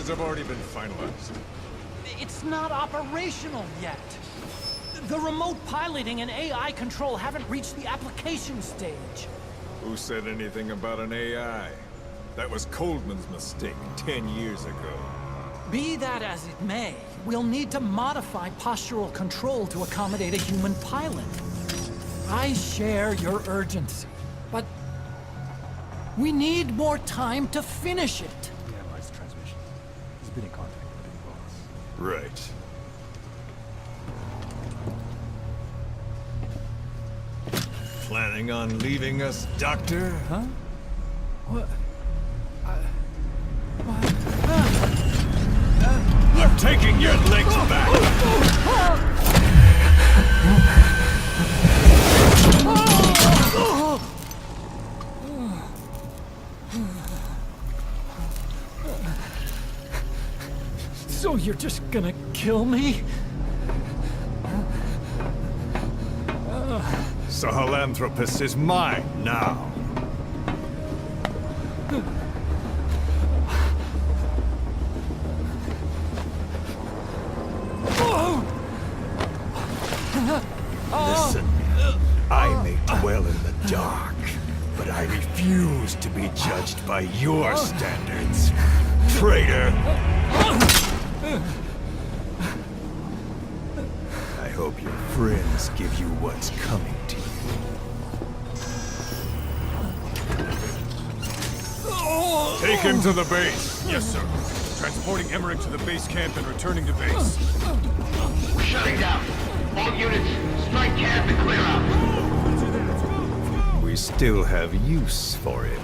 have already been finalized. It's not operational yet. The remote piloting and AI control haven't reached the application stage. Who said anything about an AI? That was Coldman's mistake 10 years ago. Be that as it may, we'll need to modify postural control to accommodate a human pilot. I share your urgency, but we need more time to finish it. We analyzed the transmission. He's been in contact with the big boss. Right. Planning on leaving us, Doctor? Huh? What? I'm taking your legs back! So you're just gonna kill me? Sahelanthropus is mine now. Listen, I may dwell in the dark, but I refuse to be judged by your standards, traitor! I hope your friends give you what's coming to you. Take him to the base. Yes, sir. Transporting Emmerich to the base camp and returning to base. We're shutting down. All units, strike camp and clear out. We still have use for it.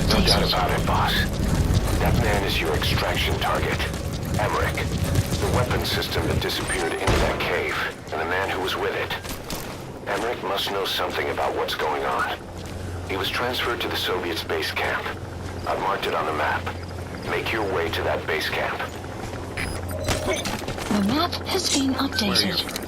No doubt about it, boss. That man is your extraction target. Emmerich. The weapon system that disappeared into that cave, and the man who was with it. Emmerich must know something about what's going on. He was transferred to the Soviets' base camp. I've marked it on the map. Make your way to that base camp. The map has been updated.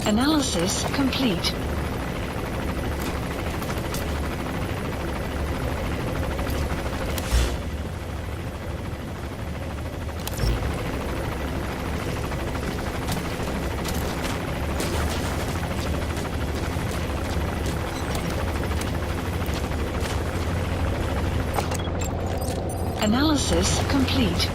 Analysis complete. Analysis complete.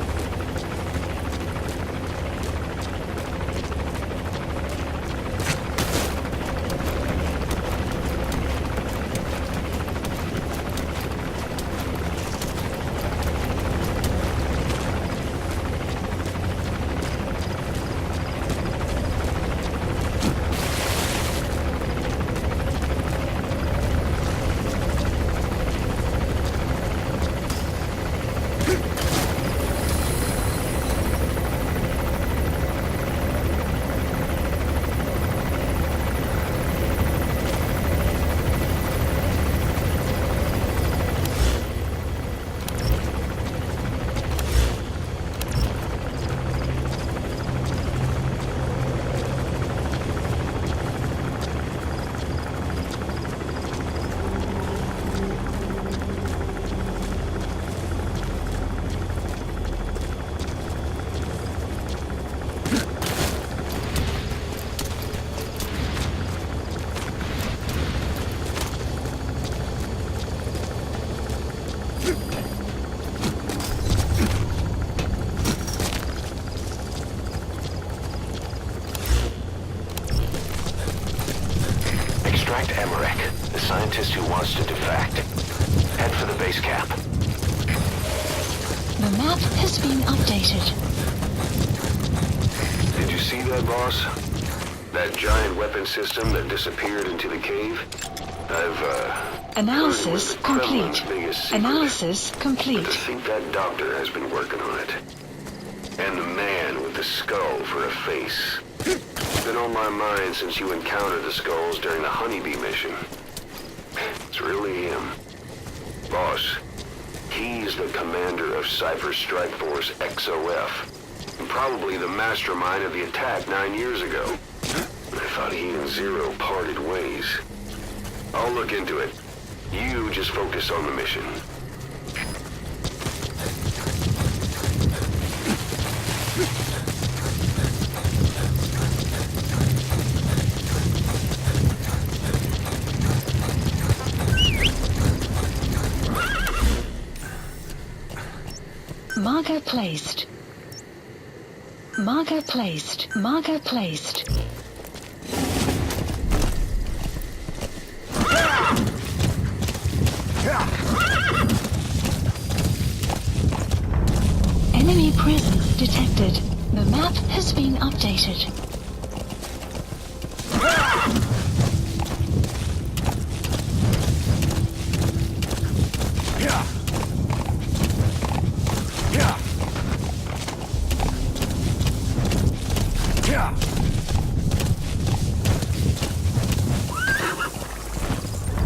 Extract Emmerich, the scientist who wants to defect. Head for the base camp. The map has been updated. Did you see that, boss? That giant weapon system that disappeared into the cave? Analysis heard it was the Kremlin's complete. biggest secret. Analysis But complete. to think that doctor has been working on it. And the man with the skull for a face. It's been on my mind since you encountered the skulls during the Honeybee mission. It's really him. Boss, he's the commander of Cypher Strike Force XOF. And probably the mastermind of the attack 9 years ago. I thought he and Zero parted ways. I'll look into it. You just focus on the mission. Marker placed. Marker placed. Marker placed. Enemy presence detected. The map has been updated.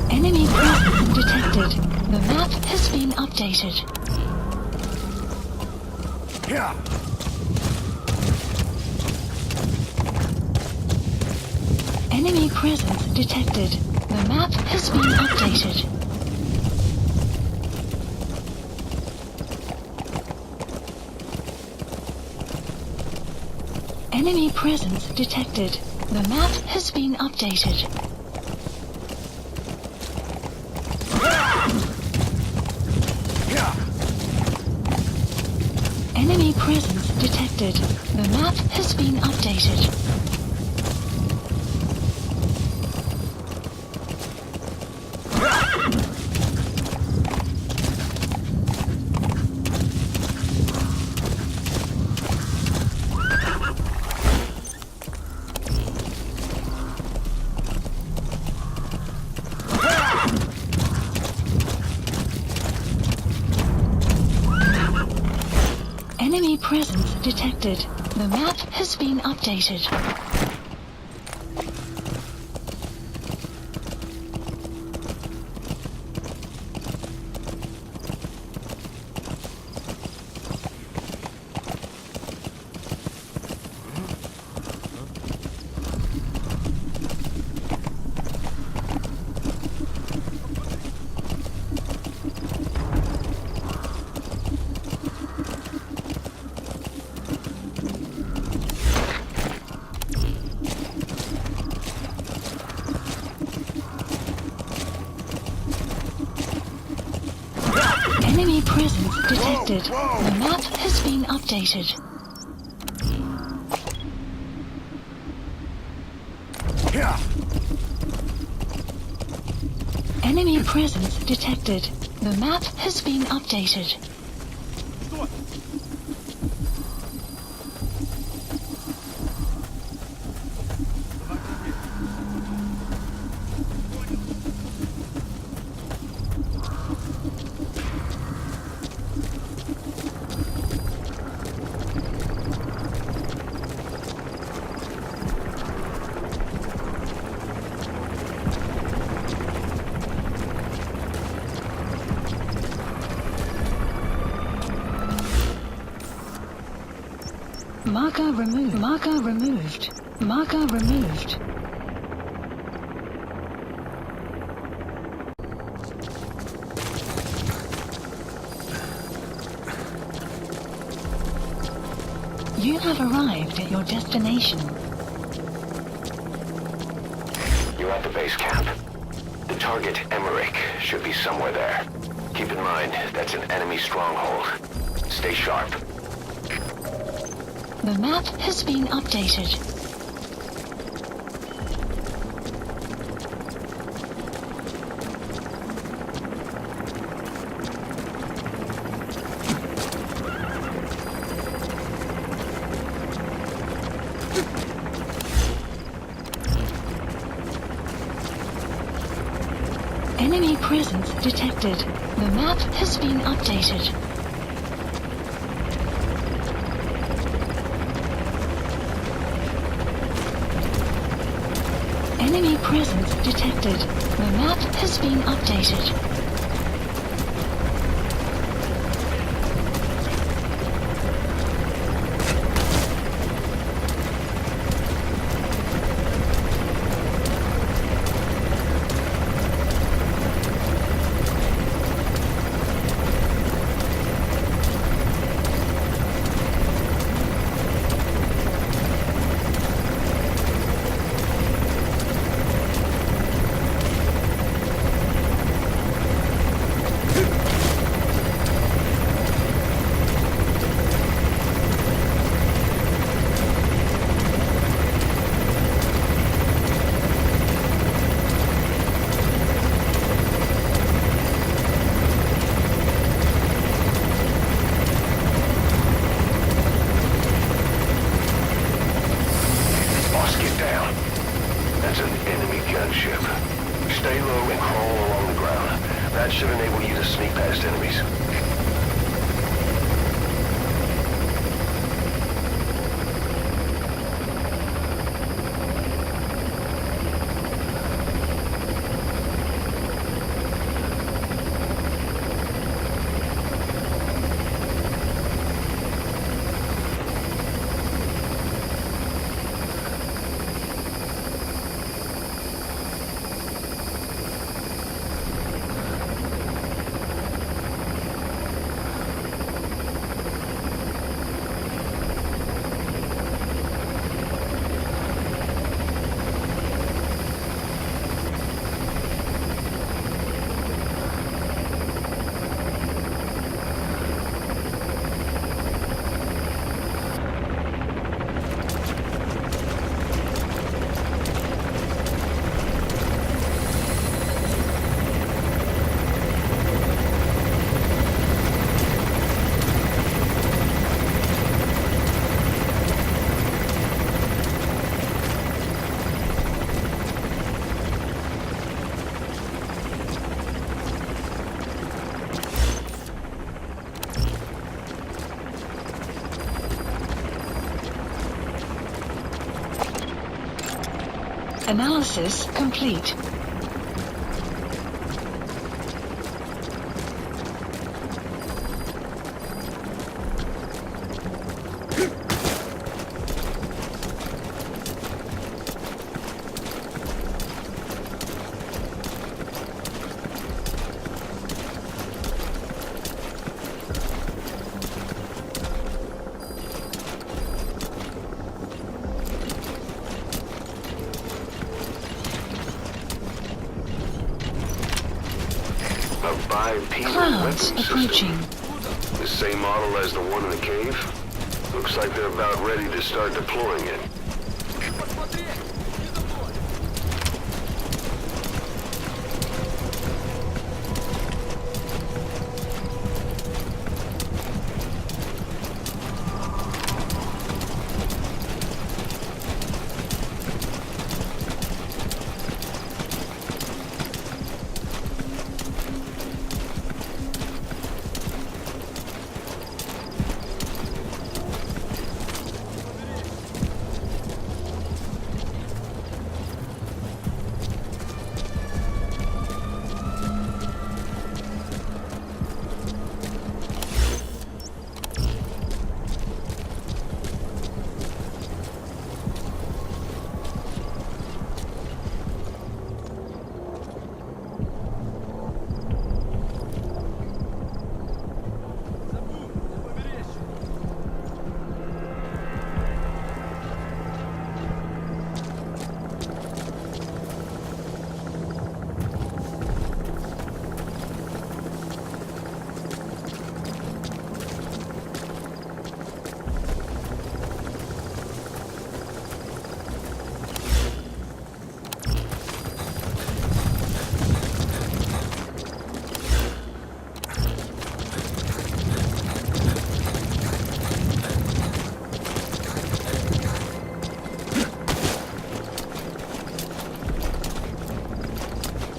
Enemy presence detected. The map has been updated. Enemy presence detected. The map has been updated. Enemy presence detected. The map has been updated. Enemy presence detected. The map has been updated. Enemy presence detected. The map has been updated. Enemy presence detected. Whoa, whoa. The map has been updated. Yeah. Enemy presence detected. The map has been updated. Marker removed. Marker removed. Marker removed. You have arrived at your destination. You're at the base camp. The target, Emmerich, should be somewhere there. Keep in mind, that's an enemy stronghold. Stay sharp. The map has been updated. Enemy presence detected. The map has been updated. Enemy presence detected. The map has been updated. That's an enemy gunship. Stay low and crawl along the ground. That should enable you to sneak past enemies. Analysis complete. A bipedal Clouds weapon approaching. system. same model as the one in the cave? Looks like they're about ready to start deploying it.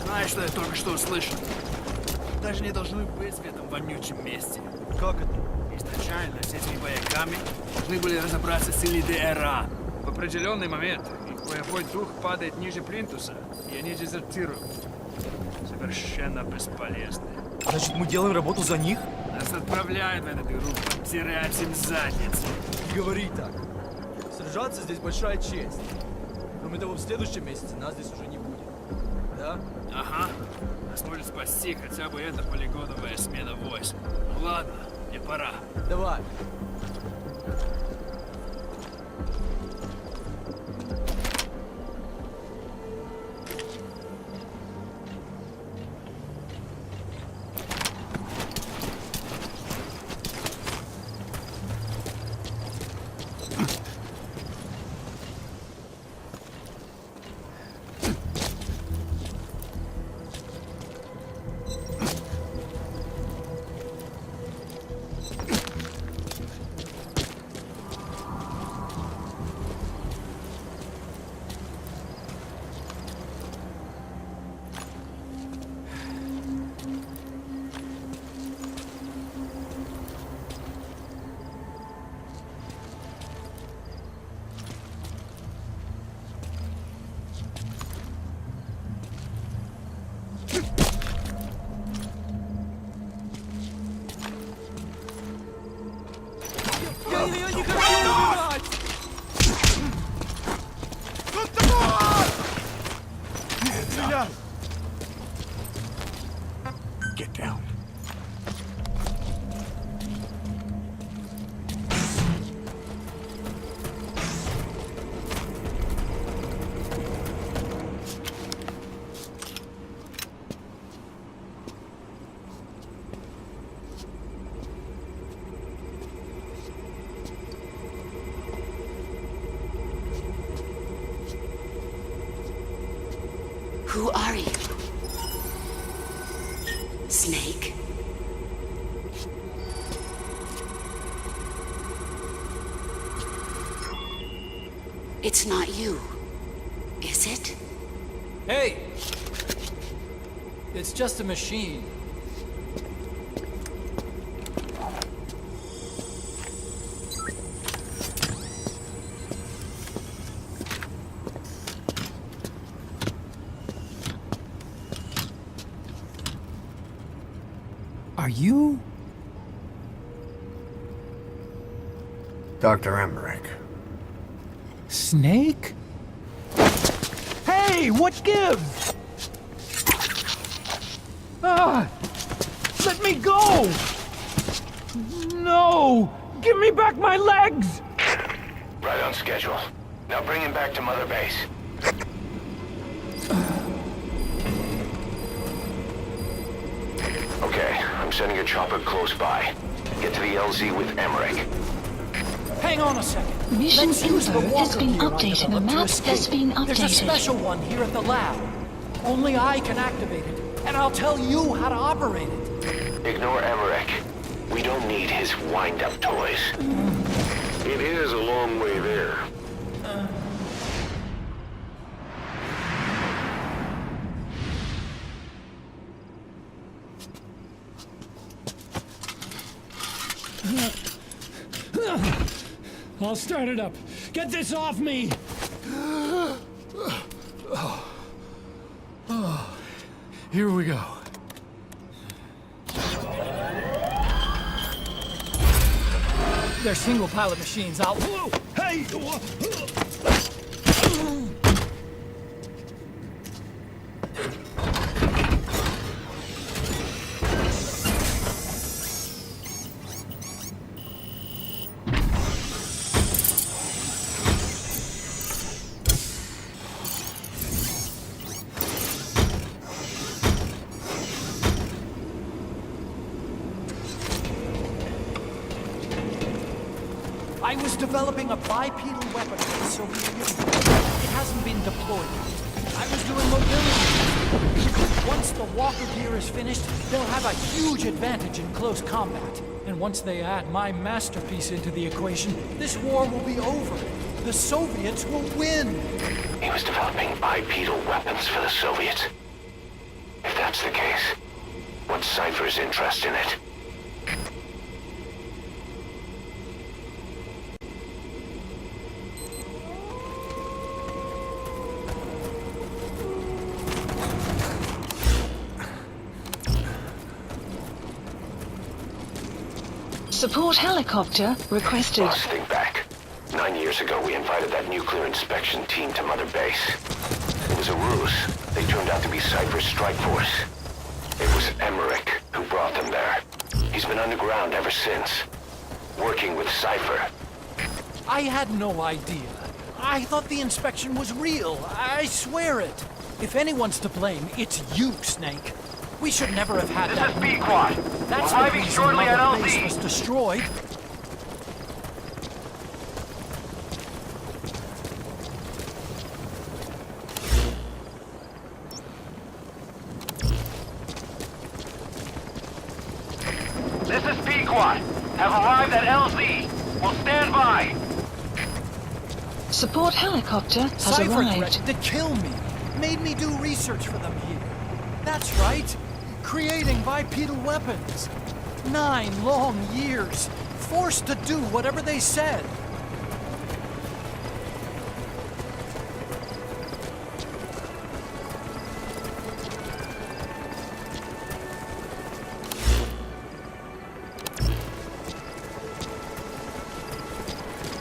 Знаешь, что я только что услышал? Даже не должны быть в этом вонючем месте. Как это? Изначально с этими бояками должны были разобраться с ЛДРА. В определенный момент их боевой дух падает ниже плинтуса, и они дезертируют. Совершенно бесполезны. Значит, мы делаем работу за них? Нас отправляют в эту дыру, подтирать им задницы. Не говори так. Сражаться здесь большая честь. Кроме того, в следующем месяце нас здесь уже не будет. Да? Ага. Нас может спасти хотя бы эта полигоновая смена войск. Ну ладно, мне пора. Давай. Get down. Who are you? Snake? It's not you, is it? Hey! It's just a machine. Are you? Dr. Emmerich. Snake? Hey, what gives? Ah! Let me go! No! Give me back my legs! Right on schedule. Now bring him back to Mother Base. Okay, I'm sending a chopper close by. Get to the LZ with Emmerich. Hang on a second. Mission Let's use the info has walker been gear I updated. The developed to map escape. has been There's a updated. special one here at the lab. Only I can activate it, and I'll tell you how to operate it. Ignore Emmerich. We don't need his wind-up toys. It is a long way there. I'll start it up. Get this off me! Here we go. They're single pilot machines. I'll... Hey! I was developing a bipedal weapon for the Soviet Union. It hasn't been deployed yet. I was doing mobility. Once the walker gear is finished, they'll have a huge advantage in close combat. And once they add my masterpiece into the equation, this war will be over. The Soviets will win. He was developing bipedal weapons for the Soviets. If that's the case, what's Cypher's interest in it? Support helicopter requested. Boss, think back. 9 years ago, we invited that nuclear inspection team to Mother Base. It was a ruse. They turned out to be Cypher's strike force. It was Emmerich who brought them there. He's been underground ever since, working with Cypher. I had no idea. I thought the inspection was real. I swear it. If anyone's to blame, it's you, Snake. We should never have had that. This is B-Quad. That's the Arriving reason shortly at Mother Base LZ. was destroyed. This is B-Quad. Have arrived at LZ. Will stand by. Support helicopter has Cypher arrived. threatened to kill me. Made me do research for them here. That's right. Creating bipedal weapons. 9 long years. Forced to do whatever they said.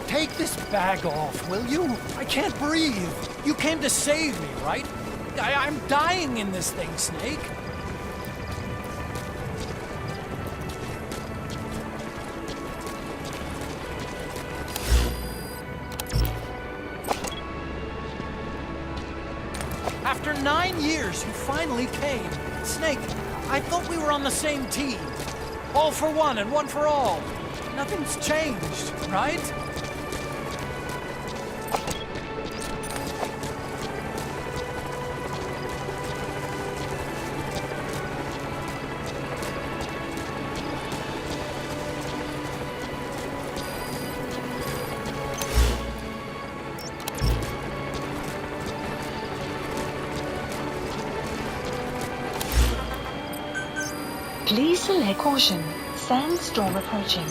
Take this bag off, will you? I can't breathe. You came to save me, right? I'm dying in this thing, Snake. After 9 years, you finally came. Snake, I thought we were on the same team. All for one and one for all. Nothing's changed, right? Please select caution. Sandstorm approaching.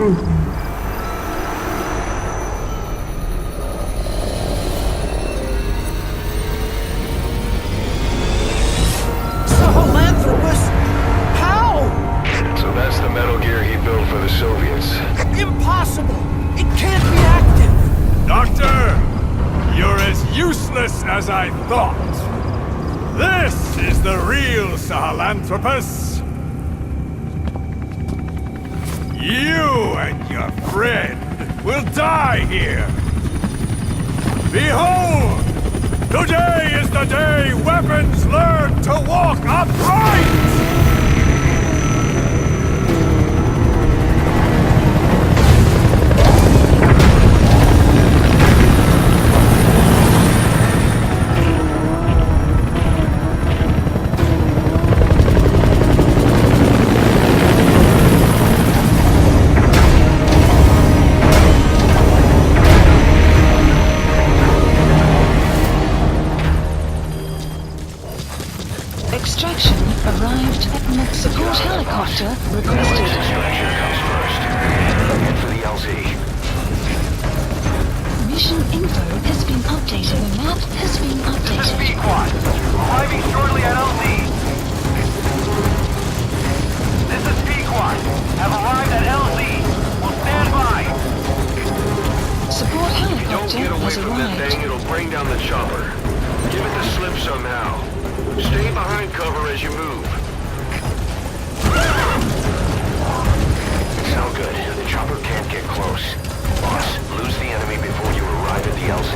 Sahelanthropus? How? So that's the Metal Gear he built for the Soviets. Impossible! It can't be active! Doctor! You're as useless as I thought. This is the real Sahelanthropus. You and your friend will die here. Behold! Today is the day weapons learn to walk upright! Extraction arrived. Support helicopter requested. Extraction comes first. Head for the LZ. Mission info has been updated. The map has been This is updated. P-Quad. Arriving shortly at LZ. This is P-Quad. Have arrived at LZ. Will stand by. Support Don't helicopter get away has from that arrived. thing, it'll bring down the chopper. Give it the slip somehow. Stay behind cover as you move. Sound good. The chopper can't get close. Boss, lose the enemy before you arrive at the LZ.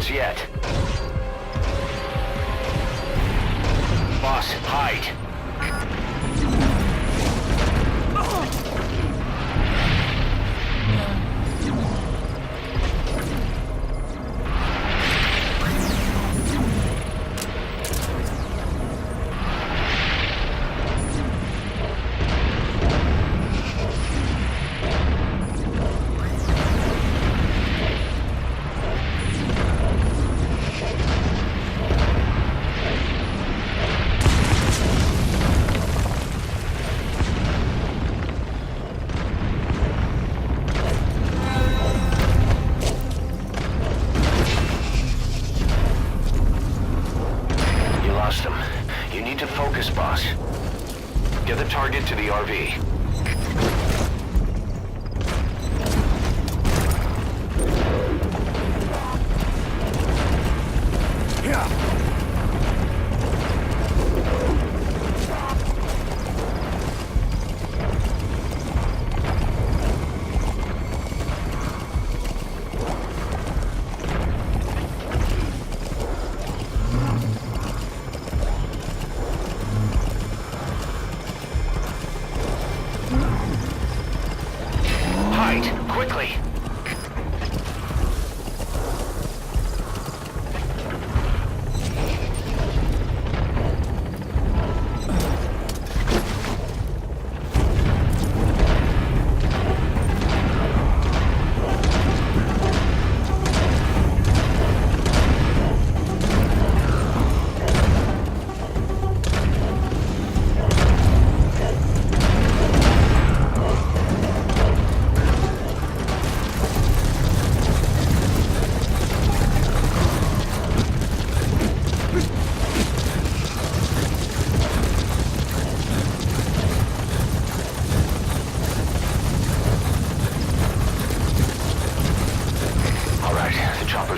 Yet. Boss, hide. You need to focus, boss. Get the target to the RV. Quickly!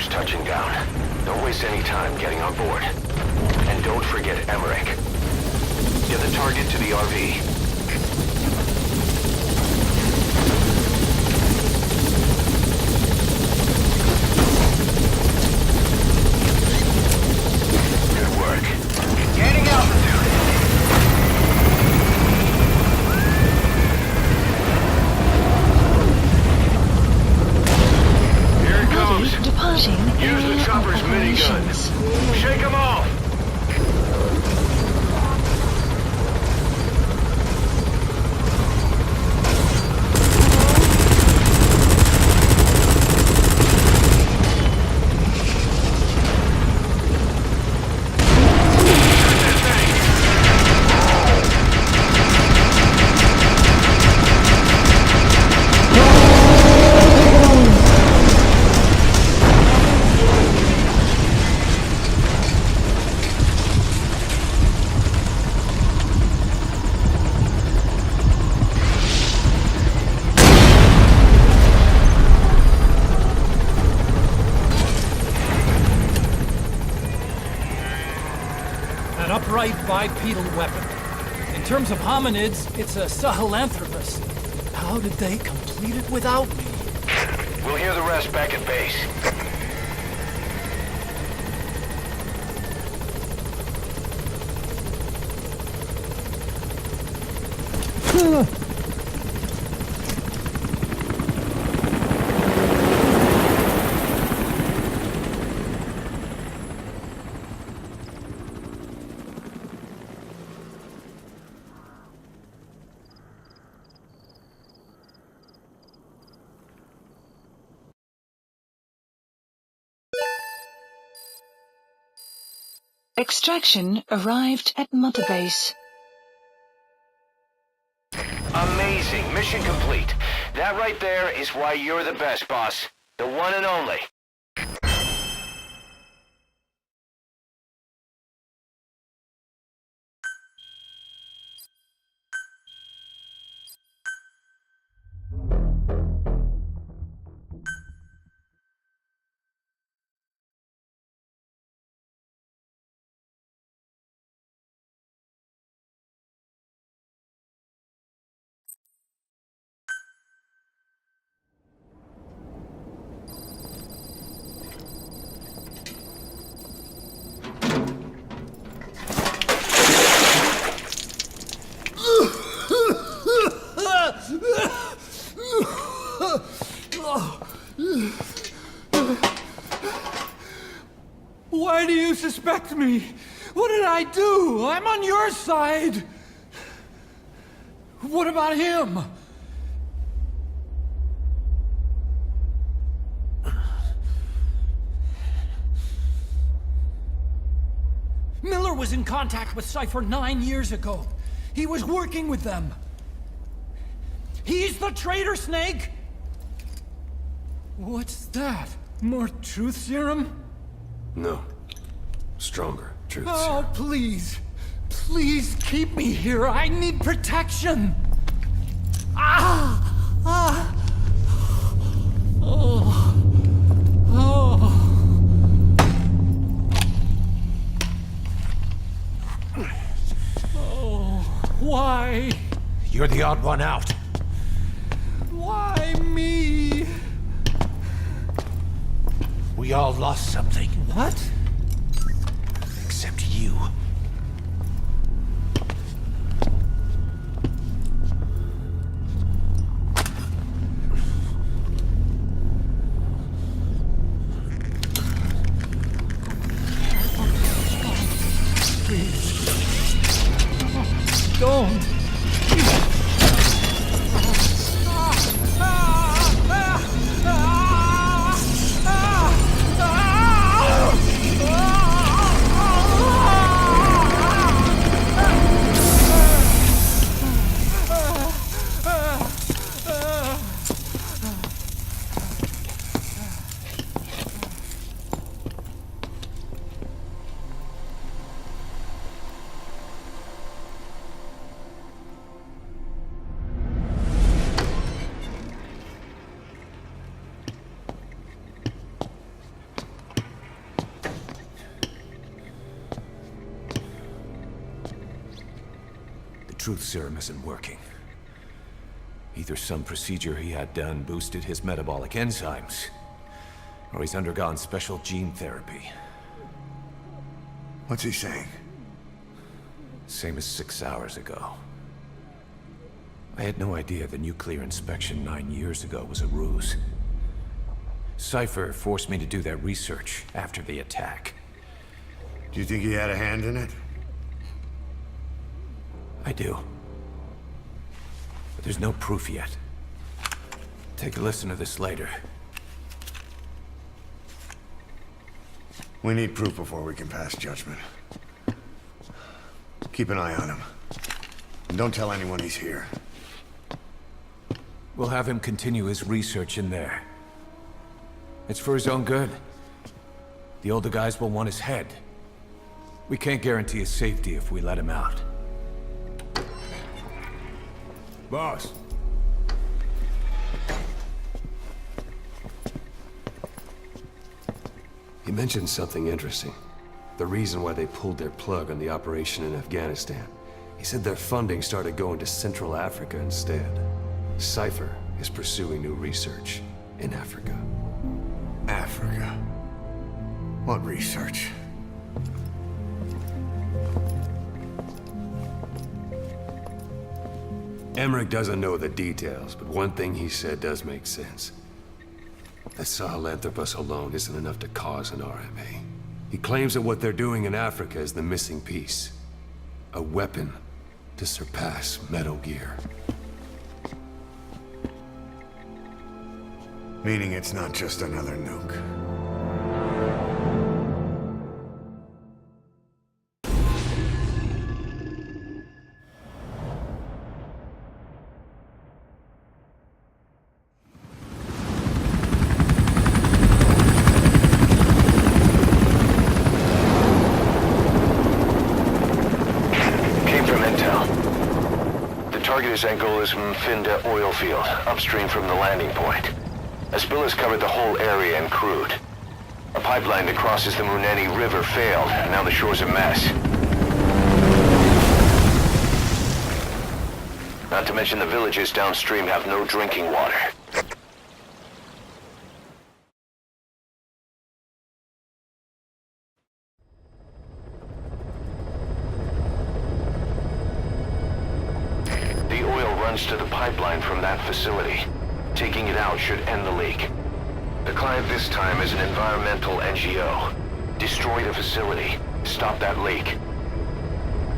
Touching down. Don't waste any time getting on board. And don't forget Emmerich. Get the target to the RV. upright bipedal weapon. In terms of hominids, it's a sahelanthropus. How did they complete it without me? We'll hear the rest back at base. Extraction arrived at Mother Base. Amazing. Mission complete. That right there is why you're the best, boss. The one and only. Why do you suspect me? What did I do? I'm on your side. What about him? Miller was in contact with Cypher 9 years ago. He was working with them. He's the traitor, Snake! What's that? More truth serum? No. Stronger truth Oh, serum. please. Please keep me here. I need protection. Ah! Ah! Oh. Oh. Oh. Why? You're the odd one out. Why me? We all lost something. What? Except you. Please. Don't. Truth serum isn't working. Either some procedure he had done boosted his metabolic enzymes, or he's undergone special gene therapy. What's he saying? Same as 6 hours ago. I had no idea the nuclear inspection 9 years ago was a ruse. Cypher forced me to do that research after the attack. Do you think he had a hand in it? I do. But there's no proof yet. Take a listen to this later. We need proof before we can pass judgment. Keep an eye on him. And don't tell anyone he's here. We'll have him continue his research in there. It's for his own good. The older guys will want his head. We can't guarantee his safety if we let him out. Boss. He mentioned something interesting. The reason why they pulled their plug on the operation in Afghanistan. He said their funding started going to Central Africa instead. Cypher is pursuing new research in Africa. Africa? What research? Emmerich doesn't know the details, but one thing he said does make sense. That Sahelanthropus alone isn't enough to cause an RMA. He claims that what they're doing in Africa is the missing piece. A weapon to surpass Metal Gear. Meaning it's not just another nuke. Angola's Mfinda oil field, upstream from the landing point. A spill has covered the whole area and crude. A pipeline that crosses the Muneni River failed, and now the shore's a mess. Not to mention the villages downstream have no drinking water. To the pipeline from that facility. Taking it out should end the leak. The client this time is an environmental NGO. Destroy the facility. Stop that leak.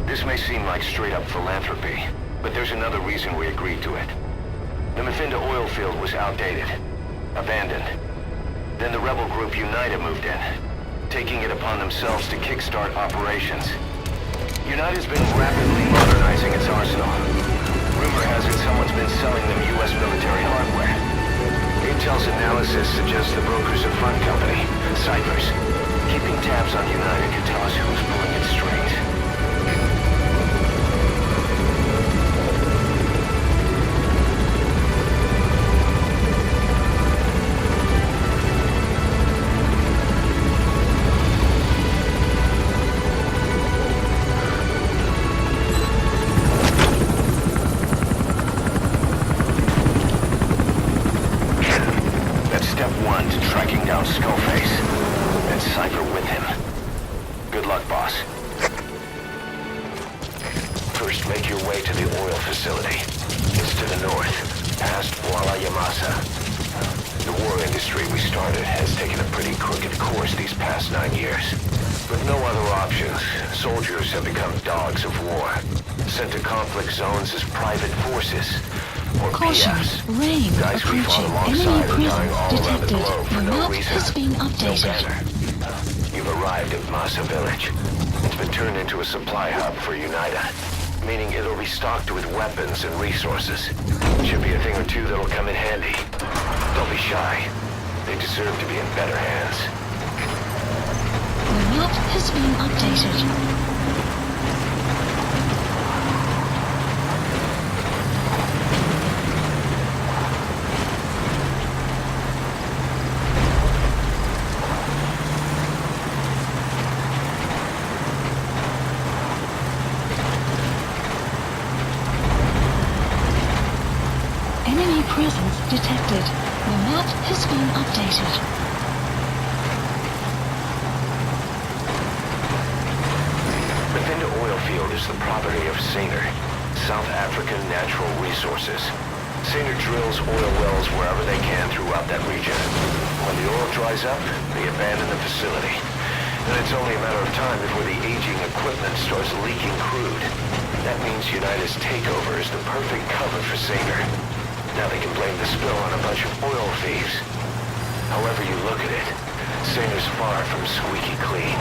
This may seem like straight-up philanthropy, but there's another reason we agreed to it. The Mfinda oil field was outdated, abandoned. Then the rebel group United moved in, taking it upon themselves to kickstart operations. United's been rapidly modernizing its arsenal. Rumor has it someone's been selling them U.S. military hardware. Intel's analysis suggests the brokers are front company, Cyphers. Keeping tabs on United can tell us who's pulling its strings. Zones as private forces, or Caution. PFs. Rain Guys we fought approaching. alongside Enemy are dying all presence around the detected. globe for The no map reason. has been No updated. banner. You've arrived at Masa Village. It's been turned into a supply hub for Unida, meaning it'll be stocked with weapons and resources. Should be a thing or two that'll come in handy. Don't be shy. They deserve to be in better hands. The map has been updated. Enemy presence detected. The map has been updated. Mfinda oil field is the property of Saner, South African Natural Resources. Saner drills oil wells wherever they can throughout that region. When the oil dries up, they abandon the facility. And it's only a matter of time before the aging equipment starts leaking crude. That means United's takeover is the perfect cover for Saner. Now they can blame the spill on a bunch of oil thieves. However you look at it, Saner's far from squeaky clean.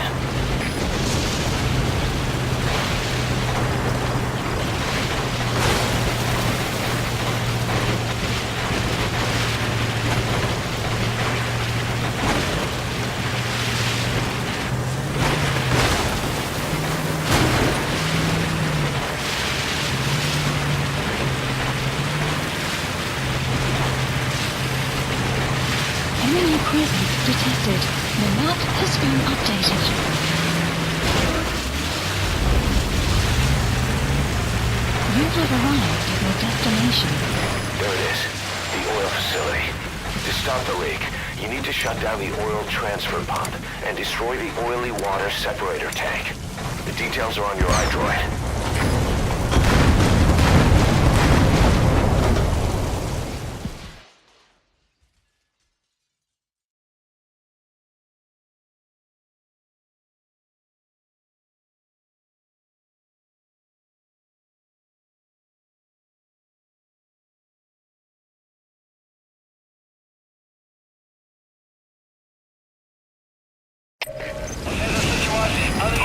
Enemy presence detected. The map has been updated. You have arrived at your destination. There it is. The oil facility. To stop the leak, you need to shut down the oil transfer pump and destroy the oily water separator tank. The details are on your iDroid.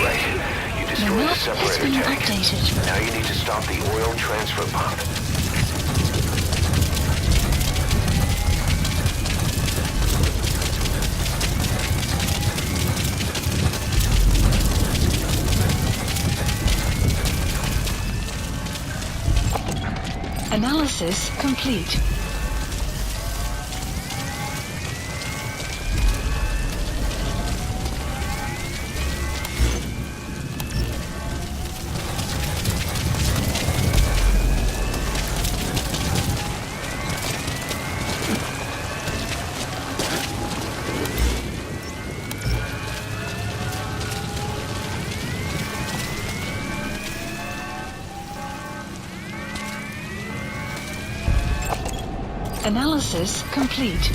Great. You destroyed the separator tank. Updated. Now you need to stop the oil transfer pump. Analysis complete. Analysis complete.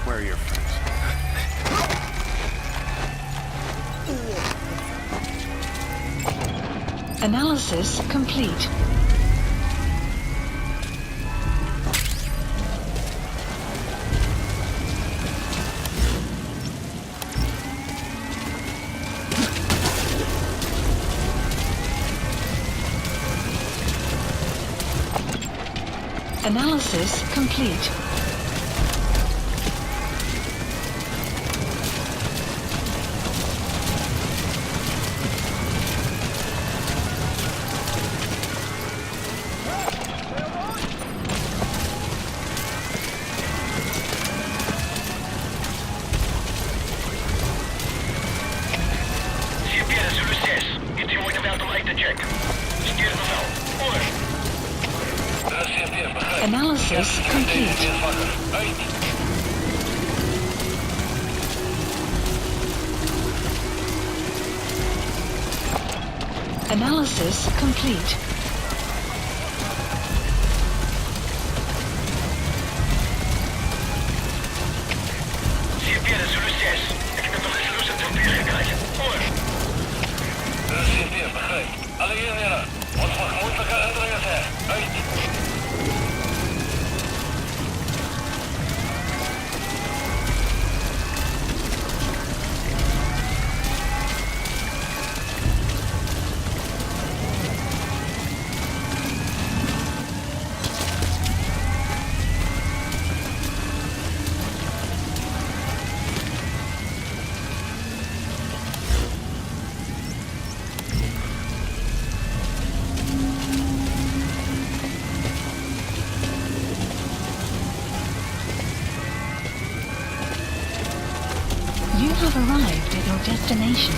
Where are your friends? Analysis complete. Analysis complete. Analysis complete. Analysis complete. You have arrived at your destination.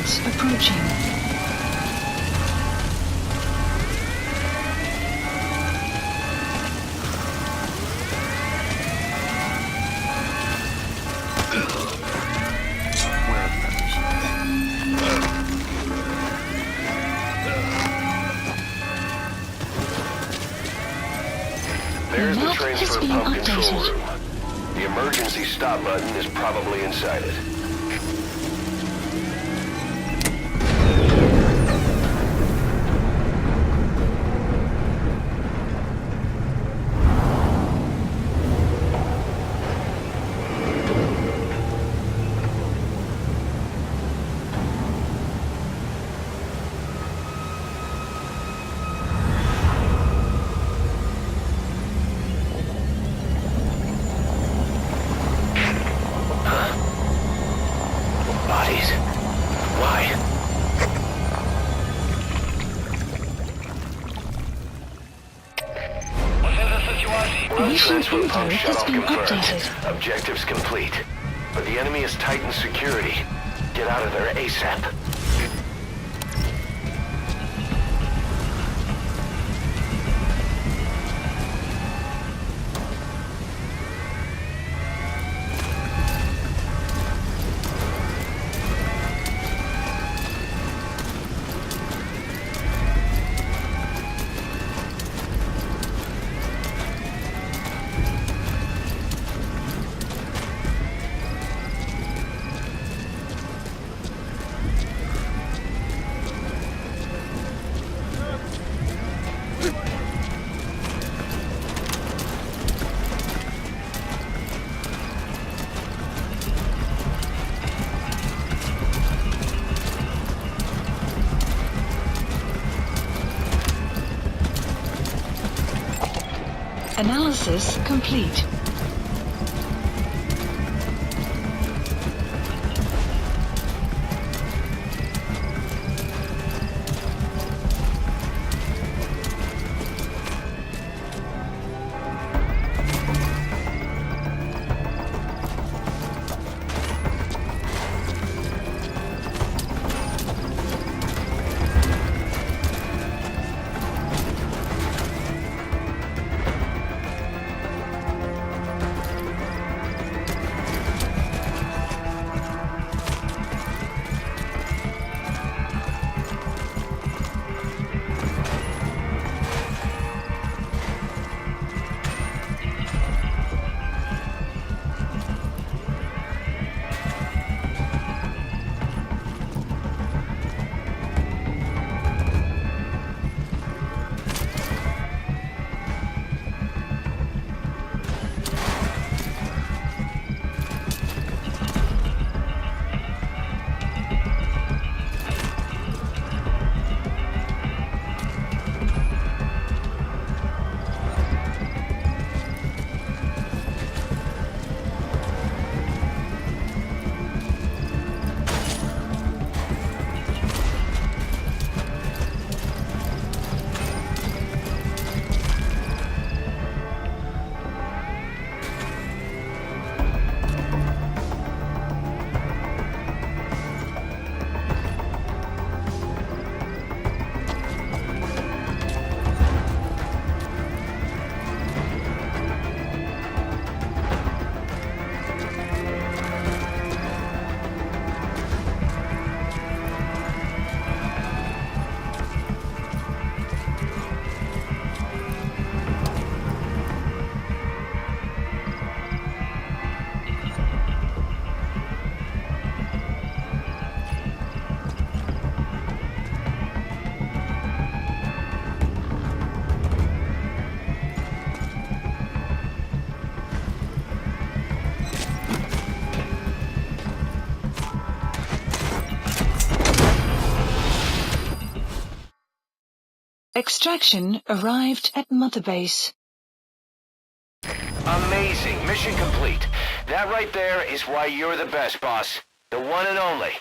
Coordinates approaching. There's the map has transfer been pump control updated. room. The emergency stop button is probably inside it. Bodies. Why? Mission Transfer info pump has shut-off been confirmed. updated. Objectives complete. But the enemy has tightened security. Get out of there ASAP. Analysis complete. Extraction arrived at Mother Base. Amazing. Mission complete. That right there is why you're the best, boss. The one and only.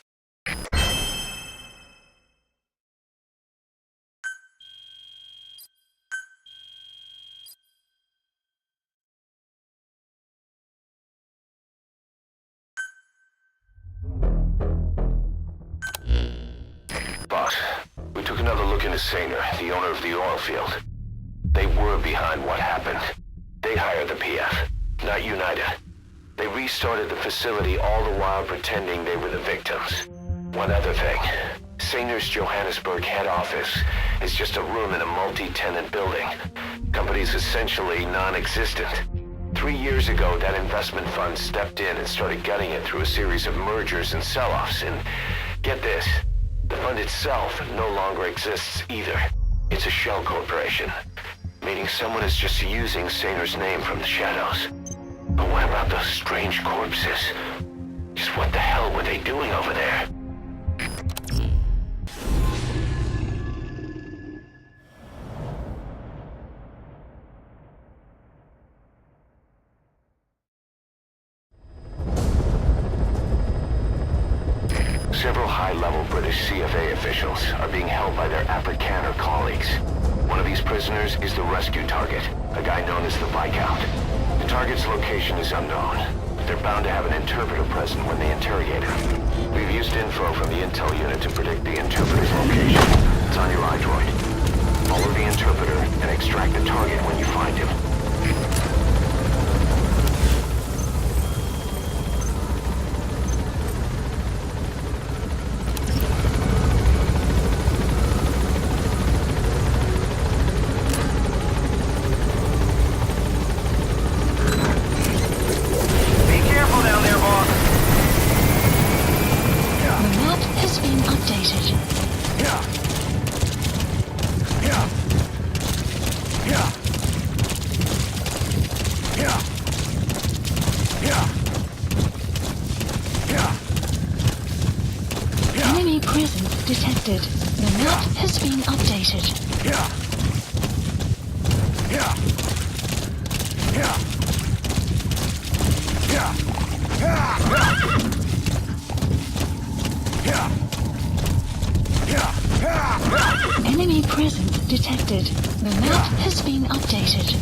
boss. We took another look into Saner, the owner of the oil field. They were behind what happened. They hired the PF, not United. They restarted the facility all the while pretending they were the victims. One other thing. Saner's Johannesburg head office is just a room in a multi-tenant building. Company's essentially non-existent. 3 years ago, that investment fund stepped in and started gutting it through a series of mergers and sell-offs. And get this, the fund itself no longer exists either. It's a shell corporation, meaning someone is just using Saner's name from the shadows. But what about those strange corpses? Just what the hell were they doing over there? Several high-level British CFA officials are being held by their Afrikaner colleagues. One of these prisoners is the rescue target, a guy known as the Viscount. The target's location is unknown, but they're bound to have an interpreter present when they interrogate him. We've used info from the intel unit to predict the interpreter's location. It's on your iDroid. Follow the interpreter and extract the target when you find him. Enemy presence detected. The map has been updated. Enemy presence detected. The map has been updated.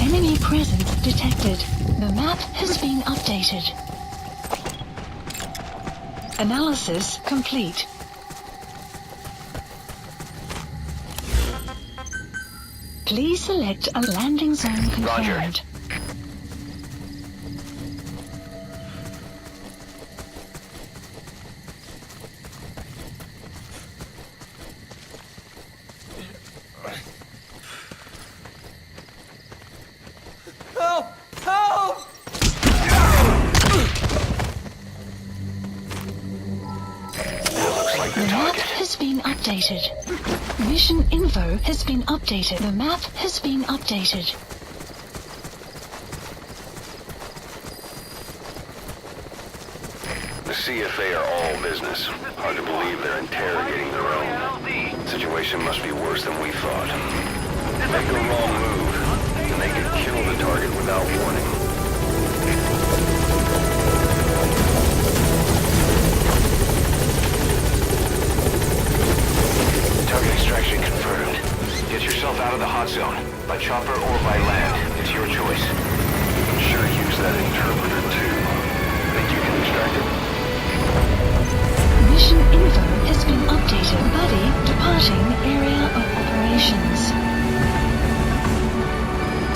Enemy presence detected. The map has been updated. Analysis complete. Please select a landing zone confirmed. Roger. Help! Help! The map has been updated. Mission info has been updated. The map has been updated. The CFA are all business. Hard to believe they're interrogating their own. The situation must be worse than we thought. Make a wrong move, and they could kill the target without warning. Target extraction confirmed. Get yourself out of the hot zone, by chopper or by land. It's your choice. You can sure use that interpreter too. Think you can extract it? Mission info has been updated. Buddy departing area of operations.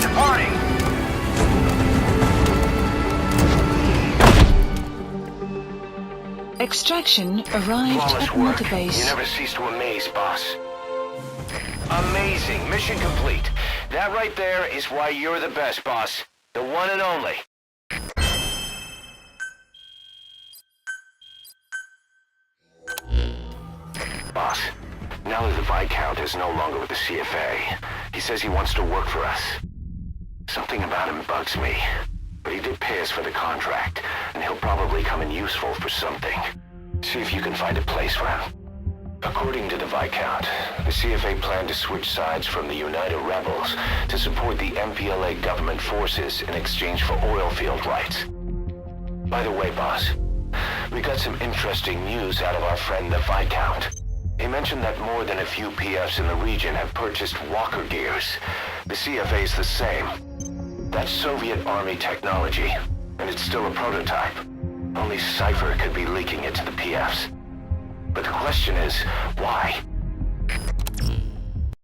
Departing! Extraction arrived Flawless at work. Mother Base. You never cease to amaze, boss. Amazing. Mission complete. That right there is why you're the best, boss. The one and only. Boss, now that the Viscount is no longer with the CFA, he says he wants to work for us. Something about him bugs me. But he did pay us for the contract, and he'll probably come in useful for something. See if you can find a place for him. According to the Viscount, the CFA planned to switch sides from the United Rebels to support the MPLA government forces in exchange for oil field rights. By the way, boss, we got some interesting news out of our friend the Viscount. He mentioned that more than a few PFs in the region have purchased walker gears, The CFA's the same. That's Soviet Army technology, and it's still a prototype. Only Cypher could be leaking it to the PFs. But the question is, why?